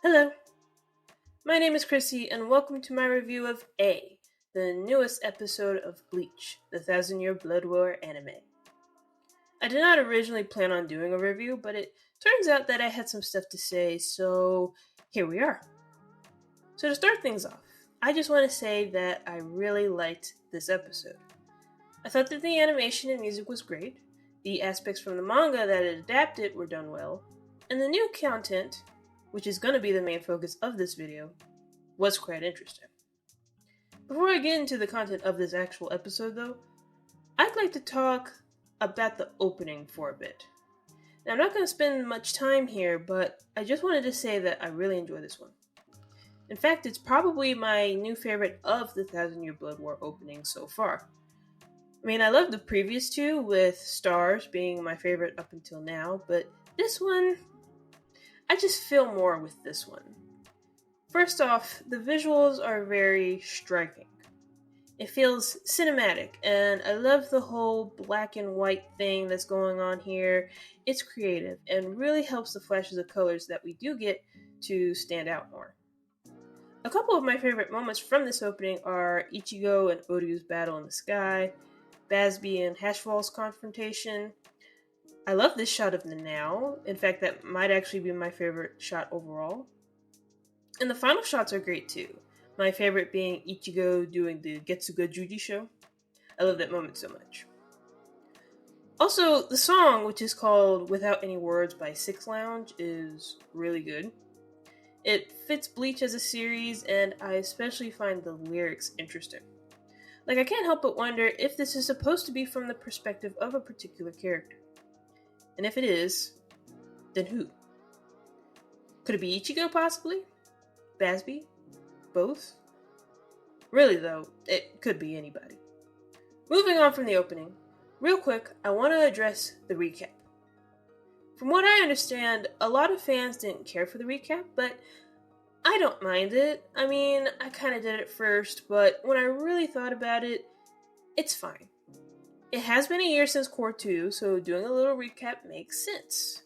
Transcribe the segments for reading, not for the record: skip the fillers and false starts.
Hello, my name is Chrissy, and welcome to my review of A, the newest episode of Bleach, the Thousand-Year Blood War anime. I did not originally plan on doing a review, but it turns out that I had some stuff to say, so here we are. So to start things off, I just want to say that I really liked this episode. I thought that the animation and music was great, the aspects from the manga that it adapted were done well, and the new content, which is going to be the main focus of this video, was quite interesting. Before I get into the content of this actual episode though, I'd like to talk about the opening for a bit. Now I'm not going to spend much time here, but I just wanted to say that I really enjoy this one. In fact, it's probably my new favorite of the Thousand-Year Blood War openings so far. I mean, I love the previous two, with Stars being my favorite up until now, but this one, I just feel more with this one. First off, the visuals are very striking. It feels cinematic, and I love the whole black and white thing that's going on here. It's creative, and really helps the flashes of colors that we do get to stand out more. A couple of my favorite moments from this opening are Ichigo and Odio's battle in the sky, Basby and Hashfall's confrontation. I love this shot of the now. In fact, that might actually be my favorite shot overall. And the final shots are great too. My favorite being Ichigo doing the Getsuga Juji show. I love that moment so much. Also, the song, which is called Without Any Words by Six Lounge, is really good. It fits Bleach as a series, and I especially find the lyrics interesting. Like, I can't help but wonder if this is supposed to be from the perspective of a particular character. And if it is, then who? Could it be Ichigo, possibly? Basby? Both? Really though, it could be anybody. Moving on from the opening, real quick, I want to address the recap. From what I understand, a lot of fans didn't care for the recap, but I don't mind it. I mean, I kind of did it first, but when I really thought about it, it's fine. It has been a year since Core 2, so doing a little recap makes sense.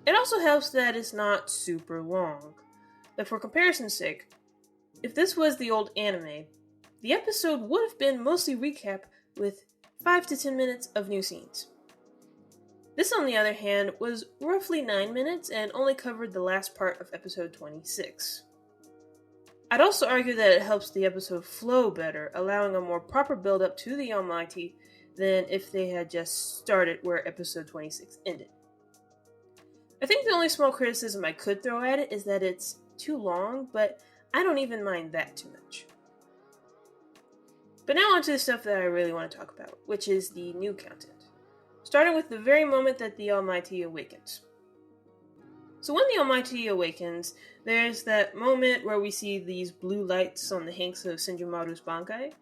It also helps that it's not super long. But for comparison's sake, if this was the old anime, the episode would have been mostly recap with 5 to 10 minutes of new scenes. This, on the other hand, was roughly 9 minutes and only covered the last part of episode 26. I'd also argue that it helps the episode flow better, allowing a more proper build-up to the Almighty than if they had just started where episode 26 ended. I think the only small criticism I could throw at it is that it's too long, but I don't even mind that too much. But now on to the stuff that I really want to talk about, which is the new content. Starting with the very moment that the Almighty awakens. So when the Almighty awakens, there's that moment where we see these blue lights on the hanks of Senjumaru's Bankai.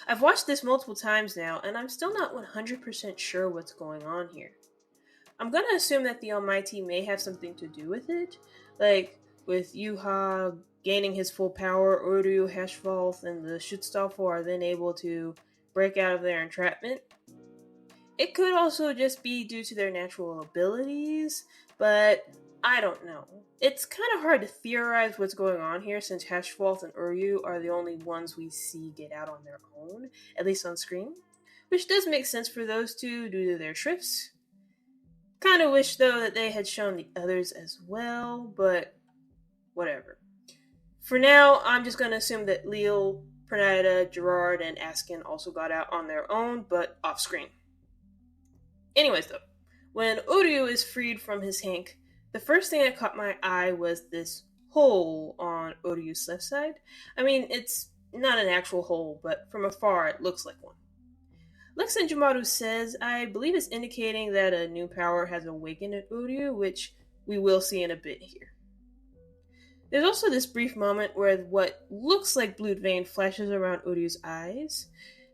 I've watched this multiple times now, and I'm still not 100% sure what's going on here. I'm gonna assume that the Almighty may have something to do with it, like with Yuha gaining his full power, Odio, Hashfall, and the Schutzstaffel are then able to break out of their entrapment. It could also just be due to their natural abilities, but I don't know. It's kind of hard to theorize what's going on here since Hashfall and Uryu are the only ones we see get out on their own, at least on screen, which does make sense for those two due to their shrifts. Kind of wish though that they had shown the others as well, but whatever. For now, I'm just going to assume that Leal, Pernida, Gerard, and Askin also got out on their own, but off screen. Anyways though, when Odio is freed from his hank, the first thing that caught my eye was this hole on Odio's left side. I mean, it's not an actual hole, but from afar it looks like one. Like Senjumaru says, I believe it's indicating that a new power has awakened at Odio, which we will see in a bit here. There's also this brief moment where what looks like blue vein flashes around Odio's eyes.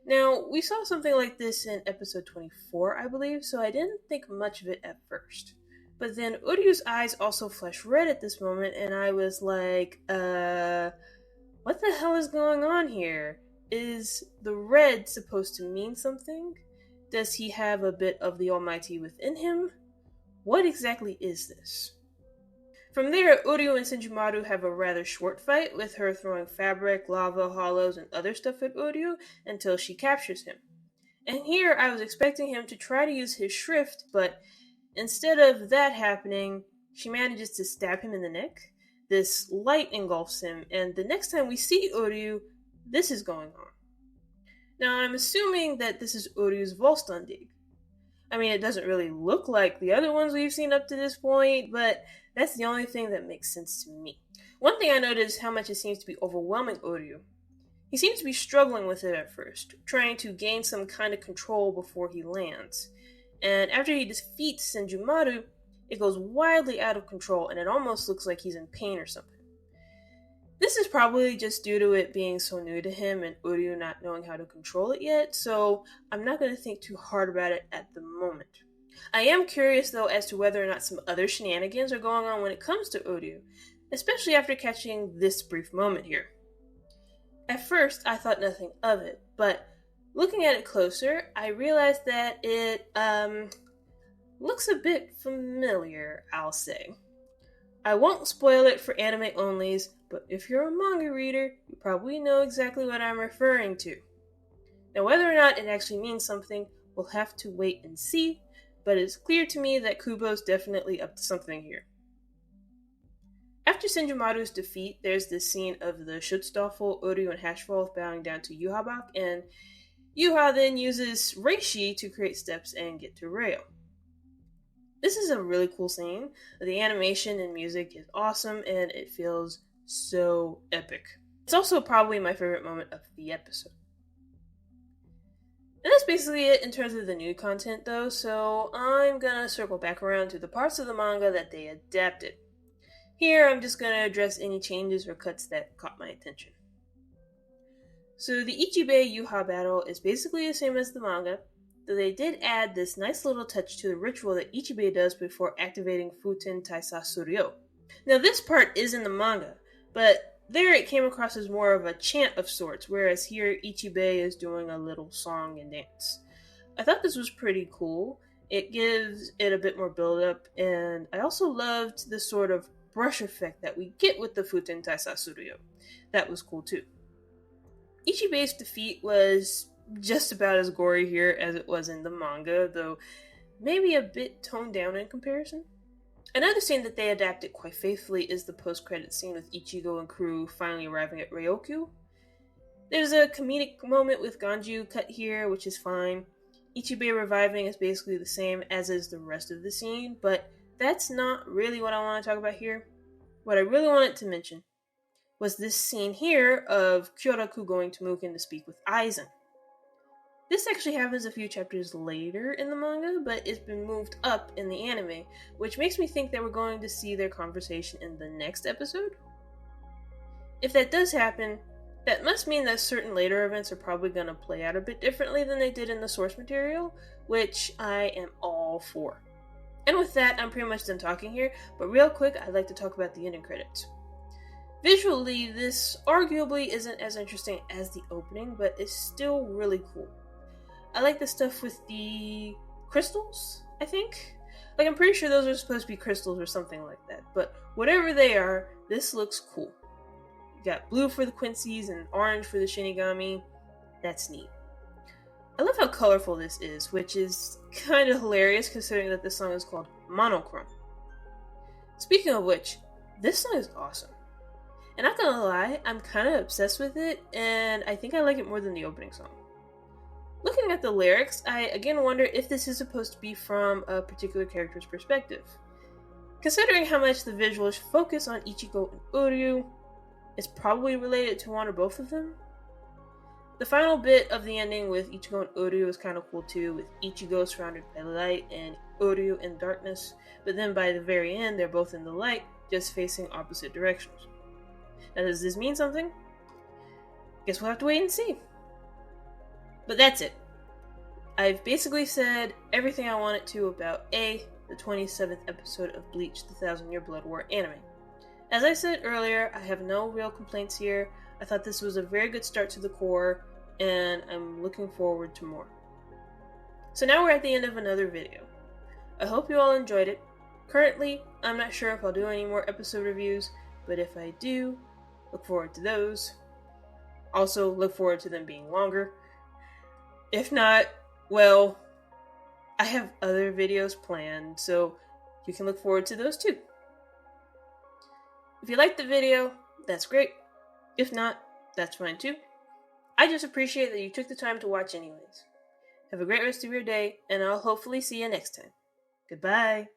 Now, we saw something like this in episode 24, I believe, so I didn't think much of it at first. But then Odio's eyes also flash red at this moment, and I was like, what the hell is going on here? Is the red supposed to mean something? Does he have a bit of the Almighty within him? What exactly is this? From there, Odio and Senjumaru have a rather short fight, with her throwing fabric, lava, hollows, and other stuff at Odio until she captures him. And here I was expecting him to try to use his shrift, but instead of that happening, she manages to stab him in the neck. This light engulfs him, and the next time we see Odio, this is going on. Now I'm assuming that this is Odio's Volstandig. I mean, it doesn't really look like the other ones we've seen up to this point, but that's the only thing that makes sense to me. One thing I noticed is how much it seems to be overwhelming Odio. He seems to be struggling with it at first, trying to gain some kind of control before he lands. And after he defeats Senjumaru, it goes wildly out of control, and it almost looks like he's in pain or something. This is probably just due to it being so new to him and Odio not knowing how to control it yet, so I'm not going to think too hard about it at the moment. I am curious though as to whether or not some other shenanigans are going on when it comes to Odio, especially after catching this brief moment here. At first, I thought nothing of it, but looking at it closer, I realized that it, looks a bit familiar, I'll say. I won't spoil it for anime onlys, but if you're a manga reader, you probably know exactly what I'm referring to. Now, whether or not it actually means something, we'll have to wait and see, but it's clear to me that Kubo's definitely up to something here. After Senjumaru's defeat, there's this scene of the Schutzstaffel, Odio, and Hashwolf bowing down to Yuhabak, and Yuha then uses Reishi to create steps and get to Reo. This is a really cool scene. The animation and music is awesome, and it feels so epic. It's also probably my favorite moment of the episode. And that's basically it in terms of the new content, though, so I'm gonna circle back around to the parts of the manga that they adapted. Here, I'm just gonna address any changes or cuts that caught my attention. So the Ichi Bas Yuha battle is basically the same as the manga, though they did add this nice little touch to the ritual that Ichi Bas does before activating Futen Taisa Suryo. Now this part is in the manga, but there it came across as more of a chant of sorts, whereas here Ichi Bas is doing a little song and dance. I thought this was pretty cool. It gives it a bit more build-up, and I also loved the sort of brush effect that we get with the Futen Taisa Suryo. That was cool too. Ichi Bas' defeat was just about as gory here as it was in the manga, though maybe a bit toned down in comparison. Another scene that they adapted quite faithfully is the post-credit scene with Ichigo and crew finally arriving at Ryokyu. There's a comedic moment with Ganju cut here, which is fine. Ichi Bas reviving is basically the same as is the rest of the scene, but that's not really what I want to talk about here. What I really wanted to mention was this scene here of Kyoraku going to Mugen to speak with Aizen. This actually happens a few chapters later in the manga, but it's been moved up in the anime, which makes me think that we're going to see their conversation in the next episode. If that does happen, that must mean that certain later events are probably going to play out a bit differently than they did in the source material, which I am all for. And with that, I'm pretty much done talking here, but real quick, I'd like to talk about the ending credits. Visually, this arguably isn't as interesting as the opening, but it's still really cool. I like the stuff with the crystals, I think? Like, I'm pretty sure those are supposed to be crystals or something like that, but whatever they are, this looks cool. You got blue for the Quincy's and orange for the Shinigami. That's neat. I love how colorful this is, which is kind of hilarious considering that this song is called Monochrome. Speaking of which, this song is awesome. And not gonna lie, I'm kind of obsessed with it, and I think I like it more than the opening song. Looking at the lyrics, I again wonder if this is supposed to be from a particular character's perspective. Considering how much the visuals focus on Ichigo and Odio, it's probably related to one or both of them. The final bit of the ending with Ichigo and Odio is kind of cool too, with Ichigo surrounded by light and Odio in darkness, but then by the very end they're both in the light, just facing opposite directions. Now does this mean something? Guess we'll have to wait and see. But that's it. I've basically said everything I wanted to about the 27th episode of BLEACH, the 1000-Year Blood War anime. As I said earlier, I have no real complaints here. I thought this was a very good start to the core, and I'm looking forward to more. So now we're at the end of another video. I hope you all enjoyed it. Currently, I'm not sure if I'll do any more episode reviews, but if I do, look forward to those. Also, look forward to them being longer. If not, well, I have other videos planned, so you can look forward to those too. If you liked the video, that's great. If not, that's fine too. I just appreciate that you took the time to watch anyways. Have a great rest of your day, and I'll hopefully see you next time. Goodbye.